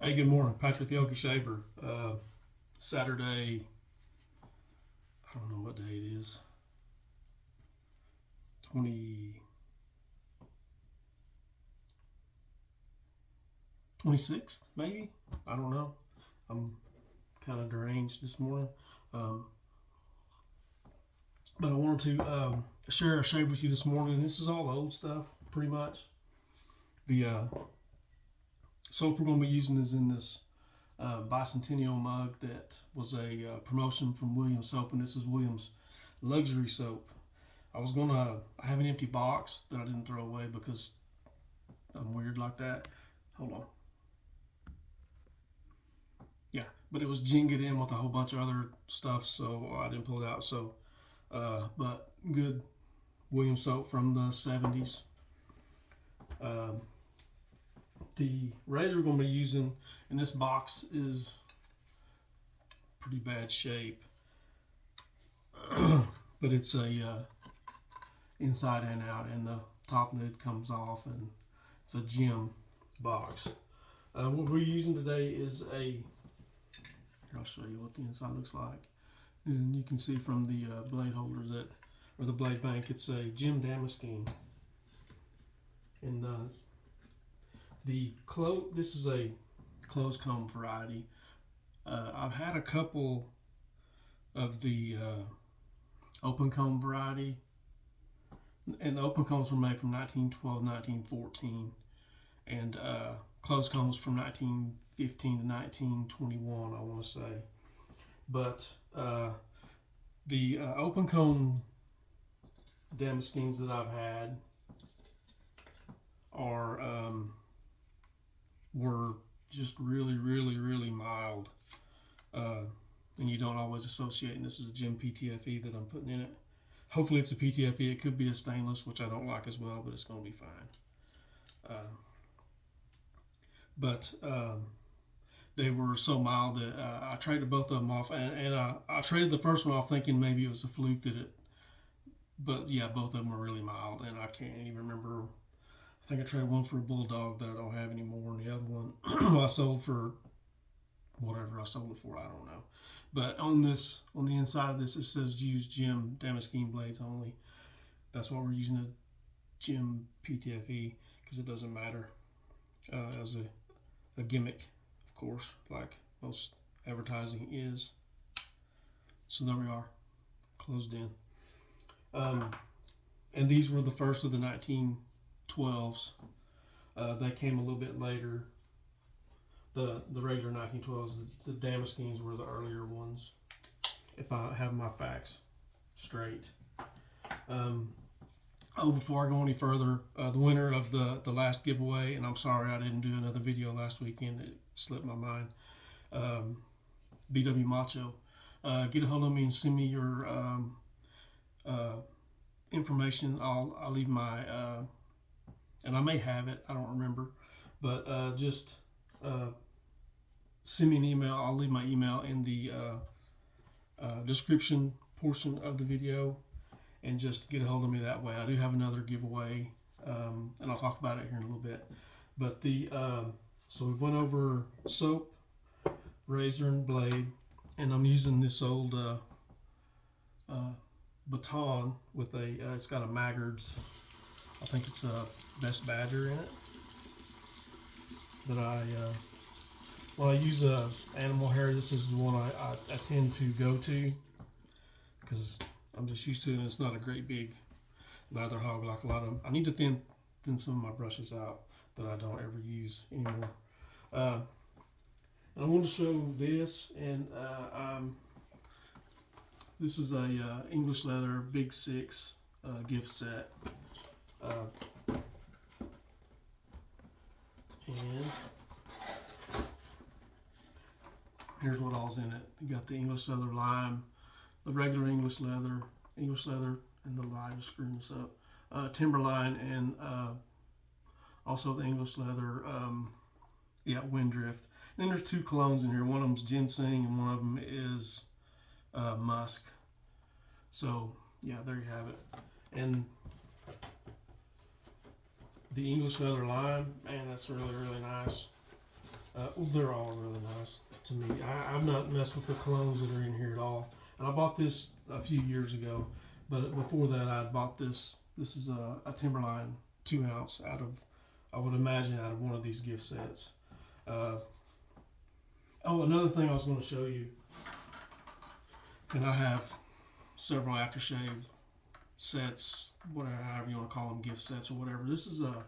Hey, good morning. Patrick the Okie Shaver. Saturday, I don't know what day it is. 26th, maybe? I don't know. I'm kind of deranged this morning. But I wanted to share a shave with you this morning. This is all old stuff, pretty much. The soap we're going to be using is in this bicentennial mug that was a promotion from Williams Soap, and this is Williams Luxury Soap. I have an empty box that I didn't throw away because I'm weird like that. Hold on. Yeah, but it was jinged in with a whole bunch of other stuff, so I didn't pull it out. So, but good Williams soap from the 70s. The razor we're going to be using in this box is pretty bad shape, but it's a inside and out, and the top lid comes off, and it's a gem box. What we're using today is here, I'll show you what the inside looks like, and you can see from the blade holders or the blade bank, it's a gem Damaskeene, and this is a closed comb variety. I've had a couple of the open comb variety, and the open combs were made from 1912 1914, and closed combs from 1915 to 1921, I want to say. But the open comb Damaskenes that I've had were just really, really, really mild, and you don't always associate. And this is a gem PTFE that I'm putting in it. Hopefully it's a PTFE. It could be a stainless, which I don't like as well, but it's going to be fine. But they were so mild that I traded both of them off, and I traded the first one off thinking maybe it was a fluke but yeah, both of them were really mild, and I can't even remember. I think I traded one for a bulldog that I don't have anymore, and the other one I sold for whatever I sold it for, I don't know. But on the inside of this, it says use gem Damaskeene blades only. That's why we're using a gem PTFE, because it doesn't matter as a gimmick, of course, like most advertising is. So there we are, closed in. And these were the first of the 1912s. They came a little bit later. The regular 1912s, the Damaskenes were the earlier ones, if I have my facts straight. Before I go any further, the winner of the last giveaway, and I'm sorry I didn't do another video last weekend, it slipped my mind, BW Macho, get a hold of me and send me your information. I'll leave my, and I may have it, I don't remember, but just send me an email. I'll leave my email in the description portion of the video, and just get a hold of me that way. I do have another giveaway, and I'll talk about it here in a little bit. But so we went over soap, razor, and blade, and I'm using this old Baton with it's got a Maggard's, I think it's a Best Badger in it, that when I use animal hair, this is the one I tend to go to, because I'm just used to it, and it's not a great big lather hog like a lot of them. I need to thin some of my brushes out that I don't ever use anymore. And I want to show this, and this is a English leather Big 6 gift set. And here's what all's in it. You got the English leather lime, the regular English leather, and the lime is screwing this up, Timberline, and also the English leather, Windrift. And then there's 2 colognes in here. One of them's ginseng, and one of them is musk. So yeah, there you have it. And the English leather lime, man, that's really, really nice. They're all really nice to me. I've not messed with the colognes that are in here at all. And I bought this a few years ago, but before that I had bought this. This is a Timberline 2 ounce out of, I would imagine, out of one of these gift sets. Oh, another thing I was going to show you, and I have several aftershave sets, whatever, however you want to call them, gift sets or whatever. This is a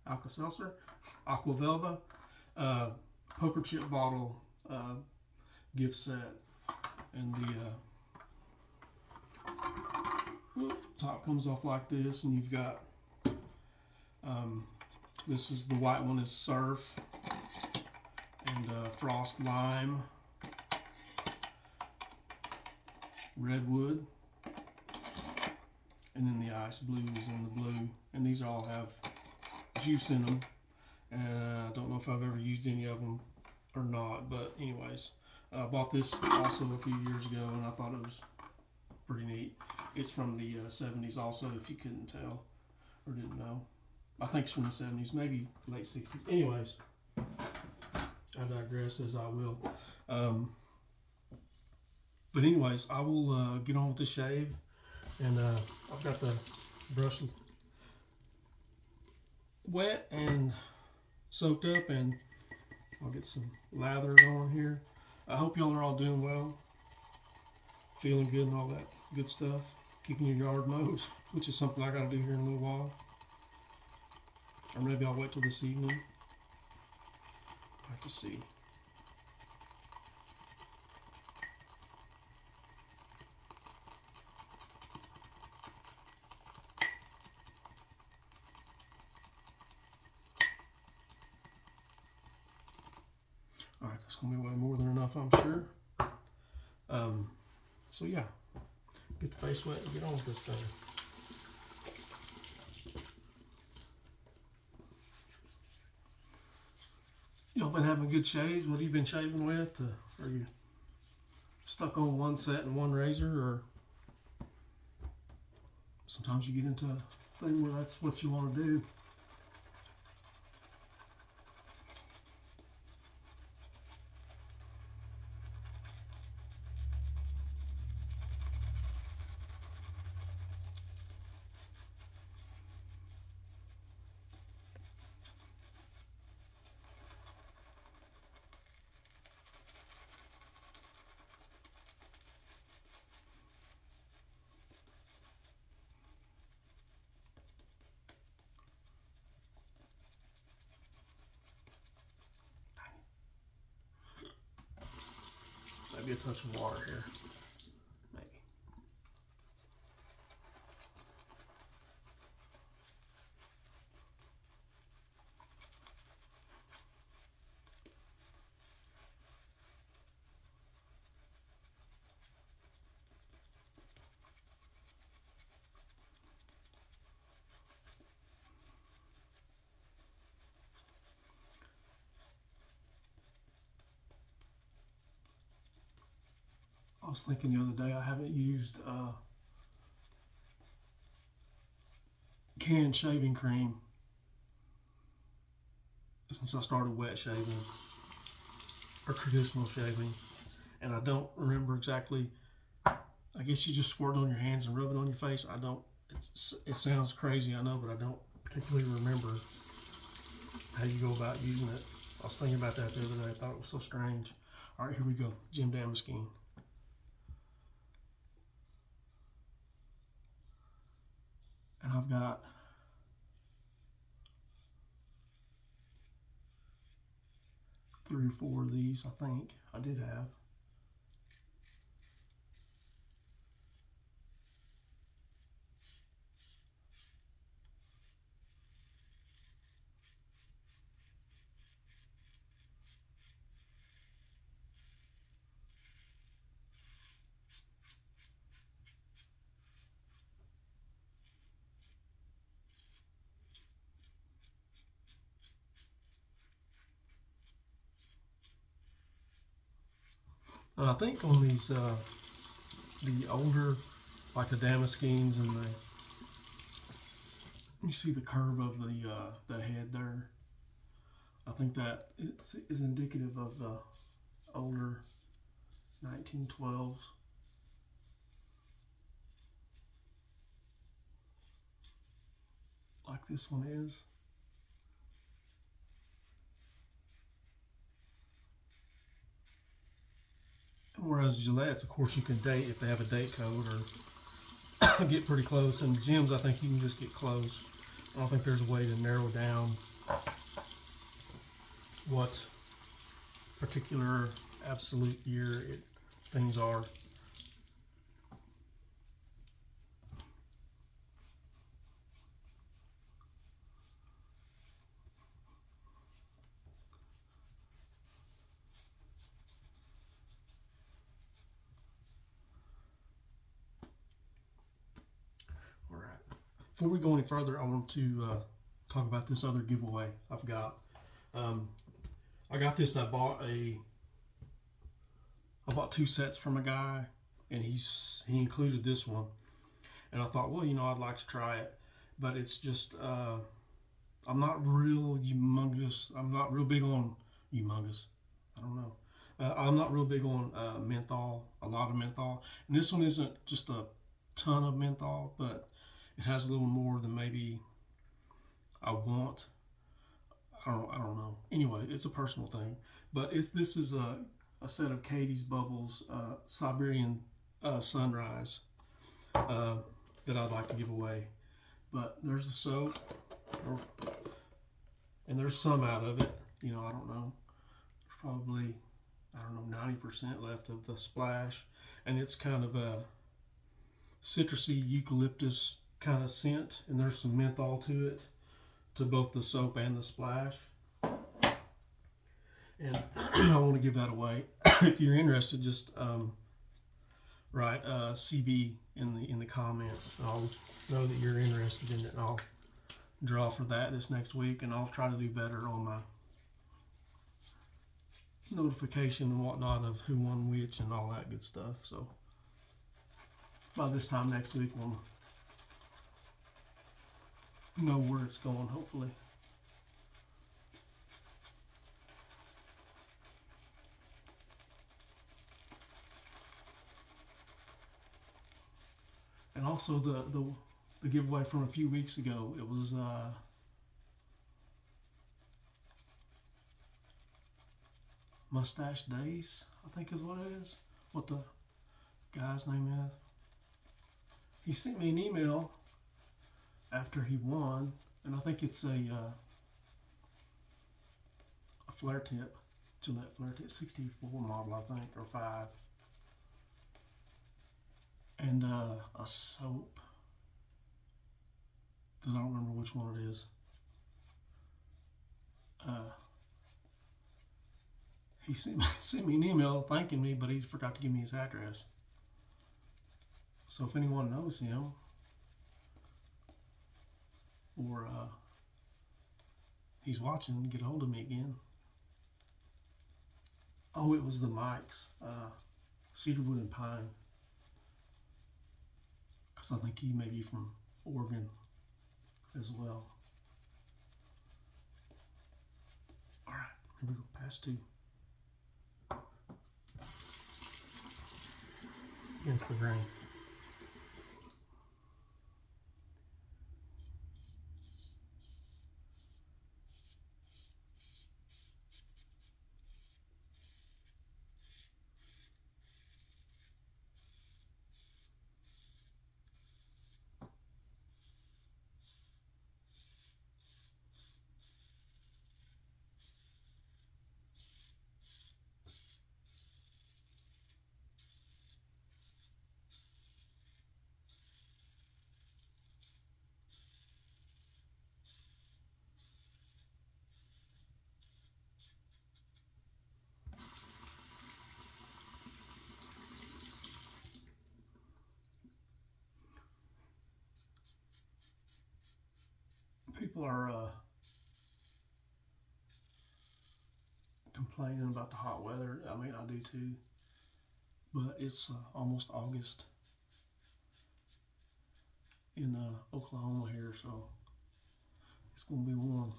Alka-Seltzer, Aqua Velva, poker chip bottle gift set, and the top comes off like this, and you've got this is the white one is Surf and Frost Lime, Redwood, and then the Ice Blue is in the blue, and these all have juice in them. And I don't know if I've ever used any of them or not, but anyways, I bought this also a few years ago, and I thought it was pretty neat. It's from the 70s also, if you couldn't tell or didn't know. I think it's from the 70s, maybe late 60s. Anyways, I digress, as I will. But anyways, I will get on with the shave, and I've got the brush wet and soaked up, and I'll get some lather on here. I hope y'all are all doing well, feeling good and all that good stuff, keeping your yard mowed, which is something I got to do here in a little while. Or maybe I'll wait till this evening. I have to see. Alright, that's going to be way more than enough, I'm sure. So yeah, get the face wet and get on with this thing. Y'all been having good shaves? What have you been shaving with? Are you stuck on one set and one razor? Or sometimes you get into a thing where that's what you want to do. Maybe a touch of water here. Maybe. I was thinking the other day, I haven't used canned shaving cream since I started wet shaving or traditional shaving, and I don't remember exactly. I guess you just squirt it on your hands and rub it on your face. I don't. It sounds crazy, I know, but I don't particularly remember how you go about using it. I was thinking about that the other day. I thought it was so strange. All right, here we go. Jim Damaskeene. And I've got three or four of these, I think. I did have. And I think on these, the older, like the Damaskenes, and you see the curve of the head there. think that is indicative of the older 1912s. Like this one is. Whereas Gillette's, of course, you can date if they have a date code or get pretty close. And Jim's, I think you can just get close. I don't think there's a way to narrow down what particular absolute year things are. Before we go any further, I want to talk about this other giveaway I've got. I got this. I bought 2 sets from a guy, and he included this one, and I thought, well, I'd like to try it, but it's just I'm not real humongous. I'm not real big on humongous. I don't know. I'm not real big on menthol. A lot of menthol, and this one isn't just a ton of menthol, but it has a little more than maybe I want. I don't know. Anyway, it's a personal thing. But if this is a set of Katie's Bubbles Siberian Sunrise that I'd like to give away. But there's the soap, and there's some out of it. I don't know. There's probably, 90% left of the splash, and it's kind of a citrusy eucalyptus kind of scent, and there's some menthol to it, to both the soap and the splash. And I want to give that away. If you're interested, just write CB in the comments. I'll know that you're interested in it, and I'll draw for that this next week, and I'll try to do better on my notification and whatnot of who won which and all that good stuff. So by this time next week, we'll know where it's going, hopefully. And also the giveaway from a few weeks ago, it was Mustache Days, I think is what it is. What the guy's name is. He sent me an email after he won, and I think it's a flare tip, Gillette flare tip, 64 model, I think, or 5, and a soap that I don't remember which one it is. He sent me an email thanking me, but he forgot to give me his address. So if anyone knows him, or he's watching, get a hold of me again. Oh, it was the mics, cedarwood and pine, because I think he may be from Oregon as well. All right, here we go, past 2. Against the grain. People are complaining about the hot weather. I mean, I do too. But it's almost August in Oklahoma here, so it's going to be warm.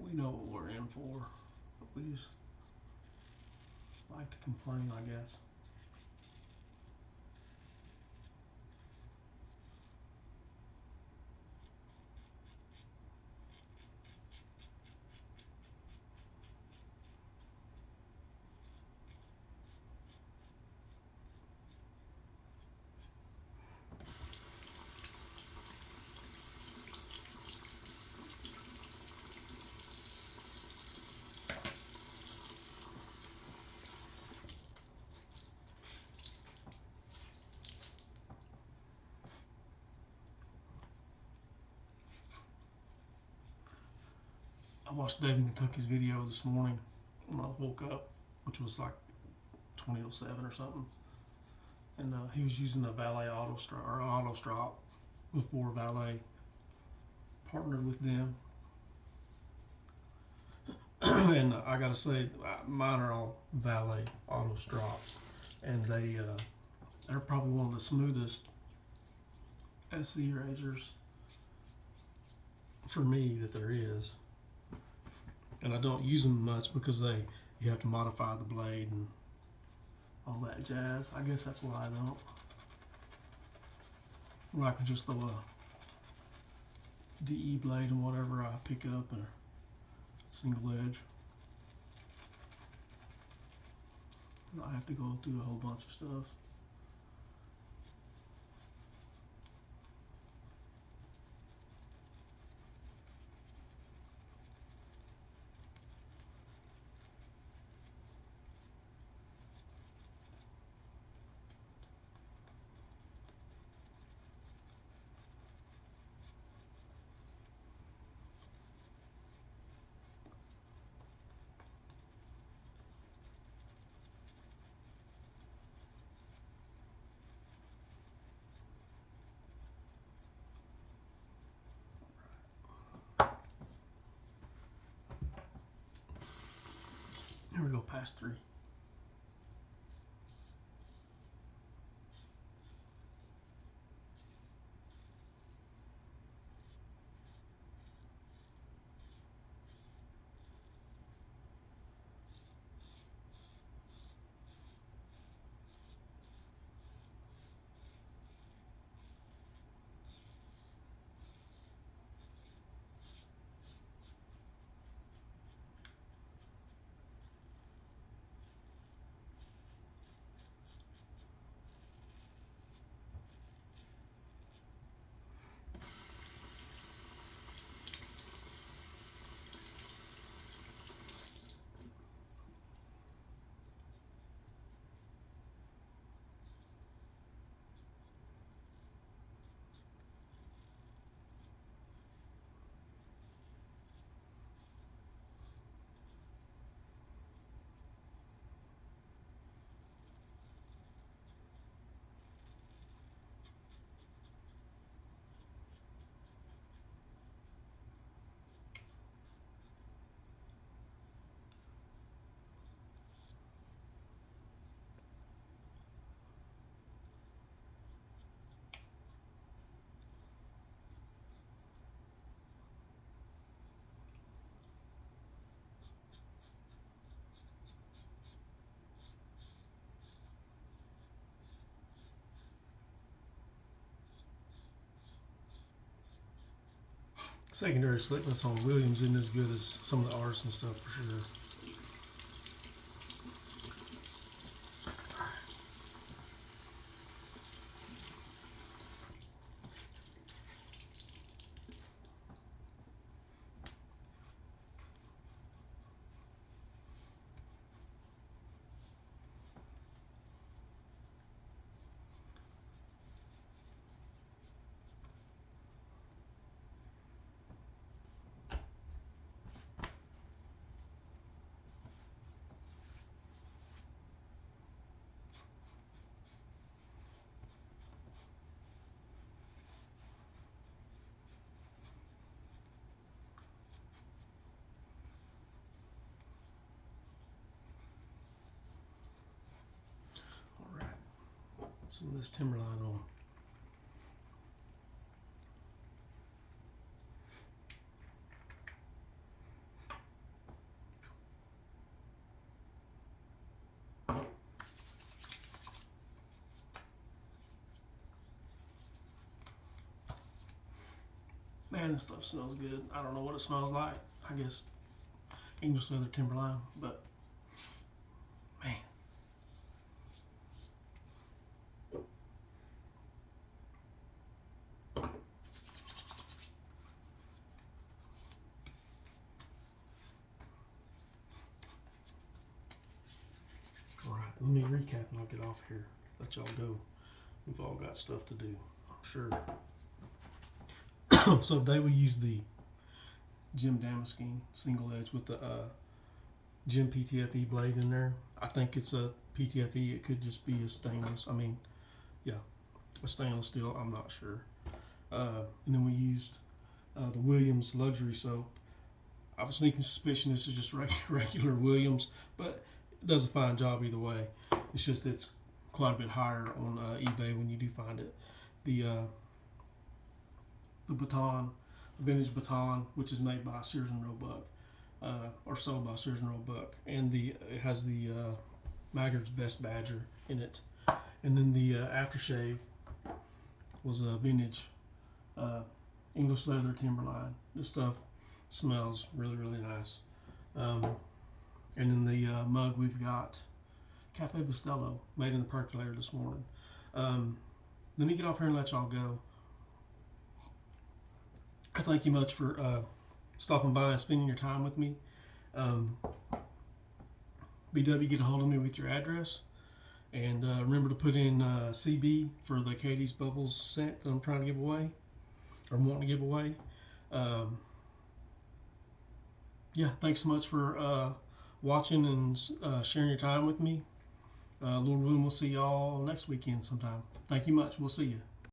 We know what we're in for, but we just like to complain, I guess. I watched David Kentucky's video this morning when I woke up, which was like 20:07 or something, and he was using a Valet auto strop before Valet partnered with them. And I gotta say, mine are all Valet auto strops, and they're probably one of the smoothest SC razors for me that there is. And I don't use them much because you have to modify the blade and all that jazz. I guess that's why I don't. Or I can just throw a DE blade and whatever I pick up, or single edge. I have to go through a whole bunch of stuff. Here we go, past 3. Secondary slickness on Williams isn't as good as some of the artisan stuff for sure. Some of this Timberline on. Man, this stuff smells good. I don't know what it smells like. I guess English leather Timberline, but man. All right, let me recap and I'll get off here. Let y'all go. We've all got stuff to do, I'm sure. So today we used the Jim Damaskeene single edge with the Jim PTFE blade in there. I think it's a PTFE. It could just be a stainless. I mean, yeah, a stainless steel. I'm not sure. And then we used the Williams luxury soap. I have a sneaking suspicion this is just regular Williams, but it does a fine job either way. It's just it's quite a bit higher on eBay when you do find it. The Baton, vintage Baton, which is made by Sears and Roebuck, or sold by Sears and Roebuck, and it has the Maggard's Best Badger in it. And then the aftershave was a vintage English leather Timberline. This stuff smells really, really nice. And in the mug we've got Cafe Bustelo, made in the percolator this morning. Let me get off here and let y'all go. I thank you much for stopping by and spending your time with me. BW, get a hold of me with your address. And remember to put in CB for the Katie's Bubbles set that I'm trying to give away, or wanting to give away. Yeah, thanks so much for watching and sharing your time with me. Lord willing, we'll see y'all next weekend sometime. Thank you much. We'll see you.